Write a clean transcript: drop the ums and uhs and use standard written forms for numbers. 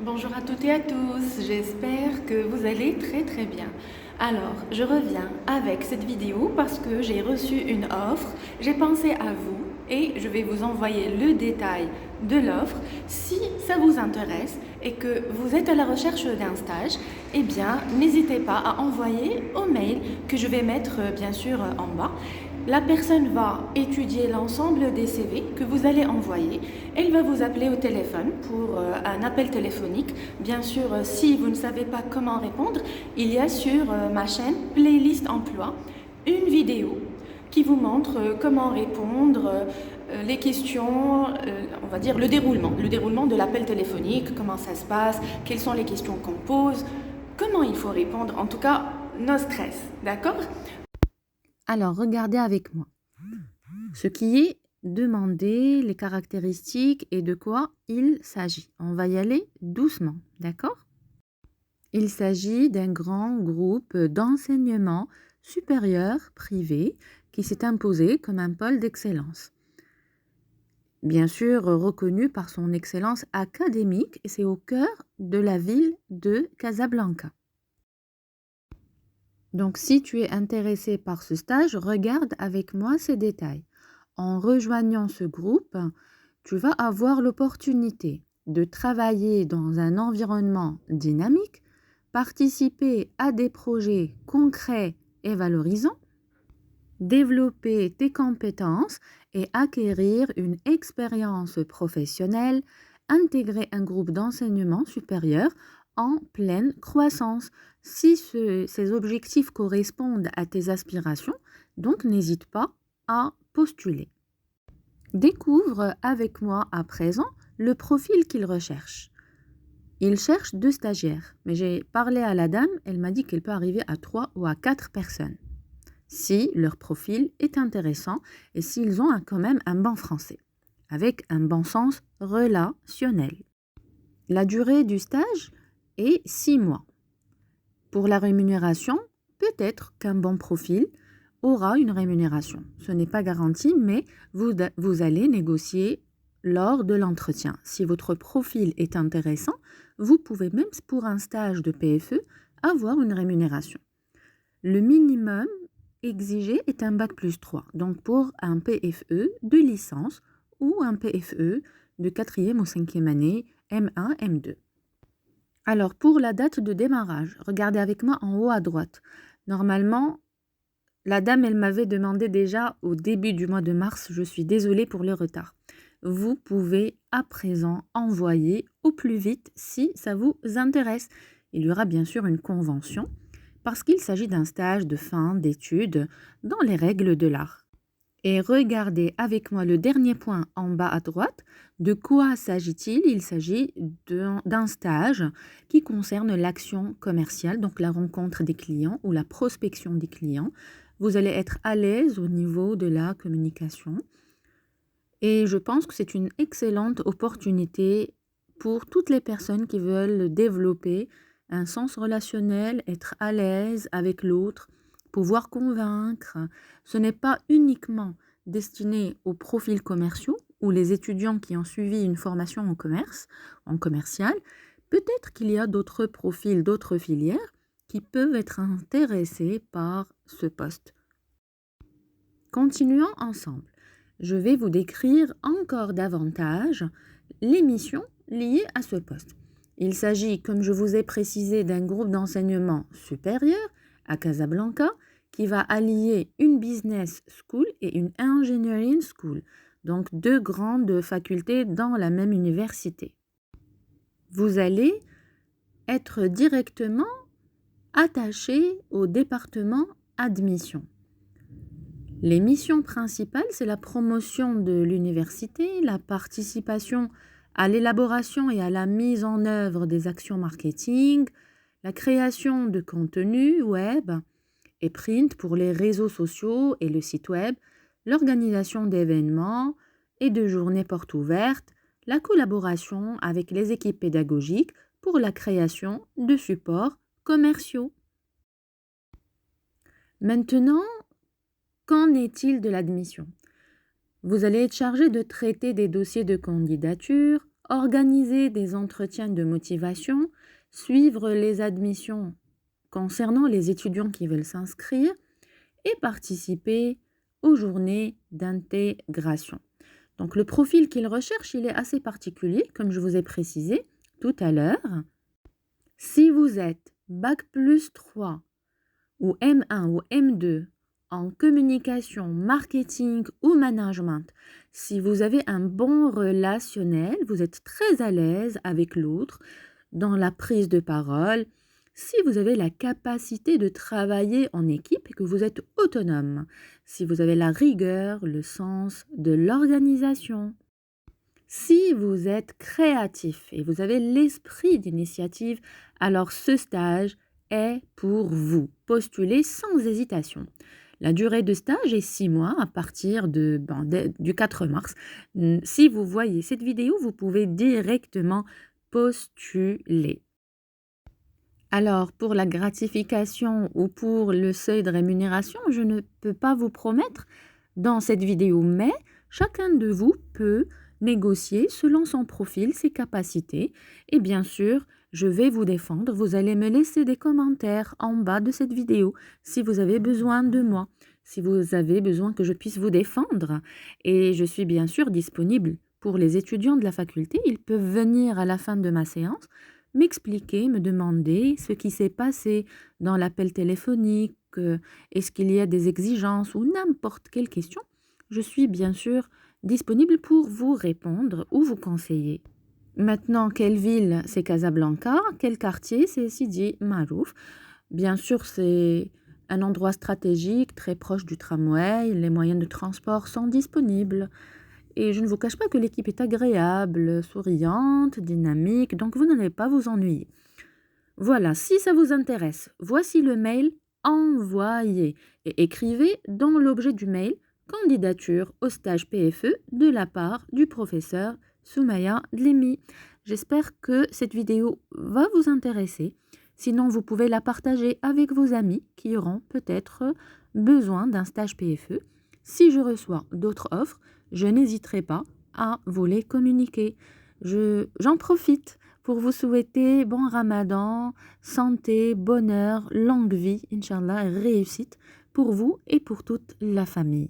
Bonjour à toutes et à tous, j'espère que vous allez très bien. Alors, je reviens avec cette vidéo parce que j'ai reçu une offre, j'ai pensé à vous et je vais vous envoyer le détail de l'offre. Si ça vous intéresse et que vous êtes à la recherche d'un stage, eh bien, n'hésitez pas à envoyer au mail que je vais mettre bien sûr en bas. La personne va étudier l'ensemble des CV que vous allez envoyer. Elle va vous appeler au téléphone pour un appel téléphonique. Bien sûr, si vous ne savez pas comment répondre, il y a sur ma chaîne Playlist Emploi une vidéo qui vous montre comment répondre, les questions, on va dire le déroulement de l'appel téléphonique, comment ça se passe, quelles sont les questions qu'on pose, comment il faut répondre. En tout cas, no stress, d'accord? Alors, regardez avec moi. Ce qui est demandé, les caractéristiques et de quoi il s'agit. On va y aller doucement, d'accord? Il s'agit d'un grand groupe d'enseignement supérieur privé qui s'est imposé comme un pôle d'excellence. Bien sûr, reconnu par son excellence académique, et c'est au cœur de la ville de Casablanca. Donc, si tu es intéressé par ce stage, regarde avec moi ces détails. En rejoignant ce groupe, tu vas avoir l'opportunité de travailler dans un environnement dynamique, participer à des projets concrets et valorisants, développer tes compétences et acquérir une expérience professionnelle, intégrer un groupe d'enseignement supérieur en pleine croissance. Si ces objectifs correspondent à tes aspirations, donc n'hésite pas à postuler. Découvre avec moi à présent le profil qu'il recherche. Il cherche 2 stagiaires, mais j'ai parlé à la dame, elle m'a dit qu'elle peut arriver à 3 ou à 4 personnes, si leur profil est intéressant et s'ils ont quand même un bon français, avec un bon sens relationnel. La durée du stage est 6 mois. Pour la rémunération, peut-être qu'un bon profil aura une rémunération. Ce n'est pas garanti, mais vous allez négocier lors de l'entretien. Si votre profil est intéressant, vous pouvez même pour un stage de PFE avoir une rémunération. Le minimum exigé est un bac plus 3. Donc pour un PFE de licence ou un PFE de 4e ou 5e année, M1, M2. Alors, pour la date de démarrage, regardez avec moi en haut à droite. Normalement, la dame, elle m'avait demandé déjà au début du mois de mars, je suis désolée pour le retard. Vous pouvez à présent envoyer au plus vite si ça vous intéresse. Il y aura bien sûr une convention parce qu'il s'agit d'un stage de fin d'études dans les règles de l'art. Et regardez avec moi le dernier point en bas à droite. De quoi s'agit-il? Il s'agit d'un stage qui concerne l'action commerciale, donc la rencontre des clients ou la prospection des clients. Vous allez être à l'aise au niveau de la communication. Et je pense que c'est une excellente opportunité pour toutes les personnes qui veulent développer un sens relationnel, être à l'aise avec l'autre, pouvoir convaincre. Ce n'est pas uniquement destiné aux profils commerciaux ou les étudiants qui ont suivi une formation en commerce, en commercial. Peut-être qu'il y a d'autres profils, d'autres filières qui peuvent être intéressés par ce poste. Continuons ensemble. Je vais vous décrire encore davantage les missions liées à ce poste. Il s'agit, comme je vous ai précisé, d'un groupe d'enseignement supérieur à Casablanca qui va allier une business school et une engineering school, donc 2 grandes facultés dans la même université. Vous allez être directement attaché au département admission. Les missions principales, c'est la promotion de l'université, la participation à l'élaboration et à la mise en œuvre des actions marketing, la création de contenus web et print pour les réseaux sociaux et le site web, l'organisation d'événements et de journées portes ouvertes, la collaboration avec les équipes pédagogiques pour la création de supports commerciaux. Maintenant, qu'en est-il de l'admission? Vous allez être chargé de traiter des dossiers de candidature, organiser des entretiens de motivation, suivre les admissions concernant les étudiants qui veulent s'inscrire et participer aux journées d'intégration. Donc le profil qu'il recherche, il est assez particulier, comme je vous ai précisé tout à l'heure. Si vous êtes Bac+3 ou M1 ou M2 en communication, marketing ou management, si vous avez un bon relationnel, vous êtes très à l'aise avec l'autre dans la prise de parole, si vous avez la capacité de travailler en équipe et que vous êtes autonome, si vous avez la rigueur, le sens de l'organisation, si vous êtes créatif et vous avez l'esprit d'initiative, alors ce stage est pour vous. Postulez sans hésitation. La durée de stage est 6 mois à partir du 4 mars. Si vous voyez cette vidéo, vous pouvez directement postuler. Alors, pour la gratification ou pour le seuil de rémunération, je ne peux pas vous promettre dans cette vidéo, mais chacun de vous peut négocier selon son profil, ses capacités. Et bien sûr, je vais vous défendre. Vous allez me laisser des commentaires en bas de cette vidéo si vous avez besoin de moi, si vous avez besoin que je puisse vous défendre. Et je suis bien sûr disponible pour les étudiants de la faculté. Ils peuvent venir à la fin de ma séance m'expliquer, me demander ce qui s'est passé dans l'appel téléphonique, est-ce qu'il y a des exigences ou n'importe quelle question. Je suis bien sûr disponible pour vous répondre ou vous conseiller. Maintenant, quelle ville? C'est Casablanca. Quel quartier? C'est Sidi Marouf. Bien sûr, c'est un endroit stratégique, très proche du tramway. Les moyens de transport sont disponibles. Et je ne vous cache pas que l'équipe est agréable, souriante, dynamique, donc vous n'allez pas vous ennuyer. Voilà, si ça vous intéresse, voici le mail envoyé et écrivez dans l'objet du mail candidature au stage PFE de la part du professeur Soumaya Dlemi. J'espère que cette vidéo va vous intéresser. Sinon, vous pouvez la partager avec vos amis qui auront peut-être besoin d'un stage PFE. Si je reçois d'autres offres, je n'hésiterai pas à vous les communiquer. J'en profite pour vous souhaiter bon ramadan, santé, bonheur, longue vie, Inch'Allah, réussite pour vous et pour toute la famille.